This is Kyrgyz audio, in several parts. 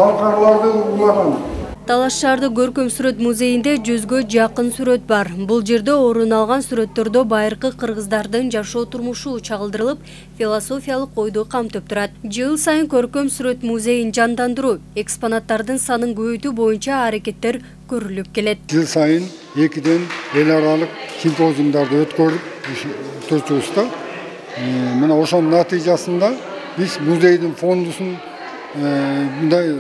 балкарларды улаган. Талаш шаарды көркөм сүрөт музейинде 100гө жакын сүрөт бар. Бул жерде орун алган сүрөттөрдө байыркы кыргыздардын жашоо турмушу чагылдырылып, философиялык ойду камтып турат. Жыл сайын көркөм сүрөт музейин жандандыруу, экспонаттардын санын көбөйтүү боюнча аракеттер көрүлүп келет. Жыл сайын 2ден эл аралык симпозиумдарды өткөрүп турчубузда. Мына ошонун натыйжасында биз музейдин фондусун мындай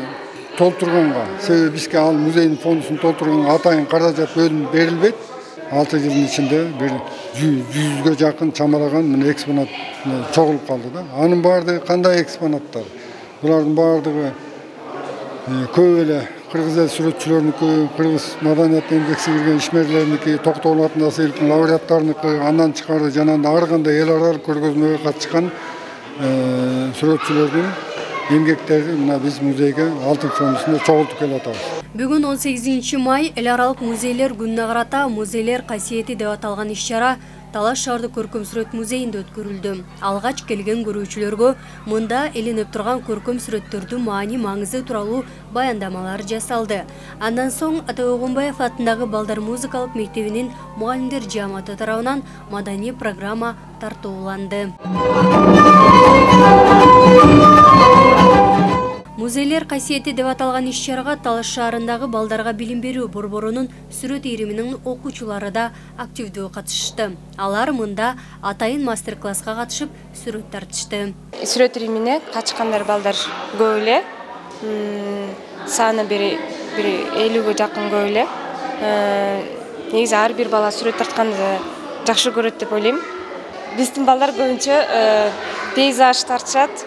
толтурганга, себеби бизге ал музейдин фондусун толтурганга атайын каражат бөлүнүп берилбейт. 6 жылдын ичинде бир 100гө жакын чамалаган мына экспонат чогулуп калды да. Анын баардыгы кандай экспонаттар? Булардын баардыгы көп эле кыргыз эл сүрөтчүлөрүнүкү, кыргыз маданият эмгек сиңирген ишмерлериники, Токтогул атындагы сыйлыктын лауреаттарыныкы, андан тышкары жана ар кандай эл аралык көргөзмөгө катышкан сүрөтчүлөрдүн эмгектери мына биз музейге алтын фондусунда чогултуп келип атабыз. Бүгүн 18 май эл аралык музейлер күнүнө карата музейлер касиети деп аталган иш-чара Талаш шаарды көркөм сүрөт музейинде өткөрүлдү. Алгач келген көрүүчүлөргө мында эленип турган көркөм сүрөттөрдүн маани маңызы тууралуу баяндамалар жасалды. Андан соң Атабек Огунбаев атындагы балдар музыкалык мектебинин мугалимдер жамааты тарабынан маданий программа тартууланды. Музейлер касиети деп аталган иш-чарага Талаш шаарындагы балдарга билим берүү борборунун сүрөт ириминин окуучулары да активдүү катышты. Алар мында атайын мастер-класска катышып сүрөт тартышты. Сүрөт иримине катышкандар балдар көп эле. Саны бир 50гө жакын көп эле. Негизи ар бир бала сүрөт тартканды жакшы көрөт деп ойлойм. Биздин балдар көбүнчө пейзаж тартышат.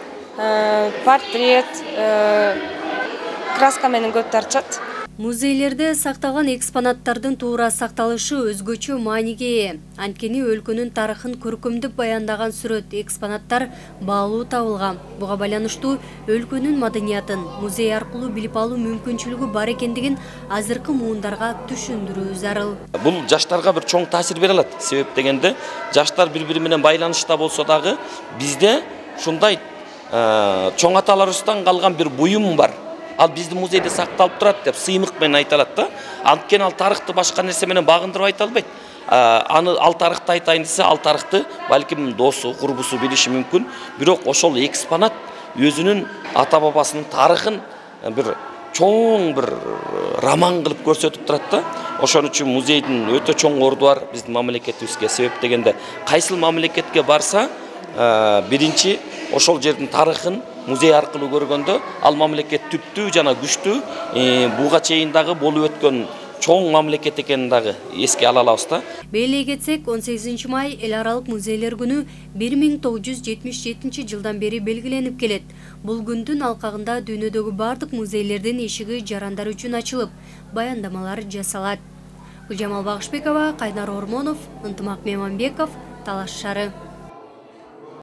Портрет, краска менен көп тартышат. Музейлерде сакталган экспонаттардын туура сакталышы өзгөчө мааниге ээ. Анткени өлкөнүн тарыхын көркөмдөп баяндаган сүрөт экспонаттар баалуу табылган. Буга байланыштуу өлкөнүн маданиятын музей аркылуу билип алуу мүмкүнчүлүгү бар экендигин азыркы муундарга түшүндүрүү зарыл. Бул жаштарга бир чоң таасир бере алат. Себеп дегенде жаштар бири-бири менен байланышта болсо дагы бизде ушундай чоң аталарыбыздан калган бир буюм бар. Ал биздин музейде сакталып турат деп сыймык менен айта алат да. Анткени ал тарыхты башка нерсе менен багындырып айта албайт. Ал тарыхты айтайын десе, ал тарыхты балким досу, курбусу билиши мүмкүн. Бирок ошол экспонат өзүнүн ата-бабасынын тарыхын бир чоң бир роман кылып көрсөтүп турат да. Ошон үчүн музейдин өтө чоң орду бар биздин мамлекетибизге. Себеп дегенде кайсыл мамлекетке барса, биринчи ошол жердин тарыхын музей аркылуу көргөндө ал мамлекет түптүү жана күчтүү буга чейин дагы болуп өткөн чоң мамлекет экенин дагы эске ала алабыз да. Беле кетсек, 18 май эл аралык музейлер күнү 1977 жылдан бери белгиленип келет. Бул күндүн алкагында дүйнөдөгү бардык музейлердин эшиги жарандар үчүн ачылып, баяндамалар жасалат. Гүлжамал Багышбекова, Кайнар Ормонов, Ынтымак Меманбеков, Талаш шаары.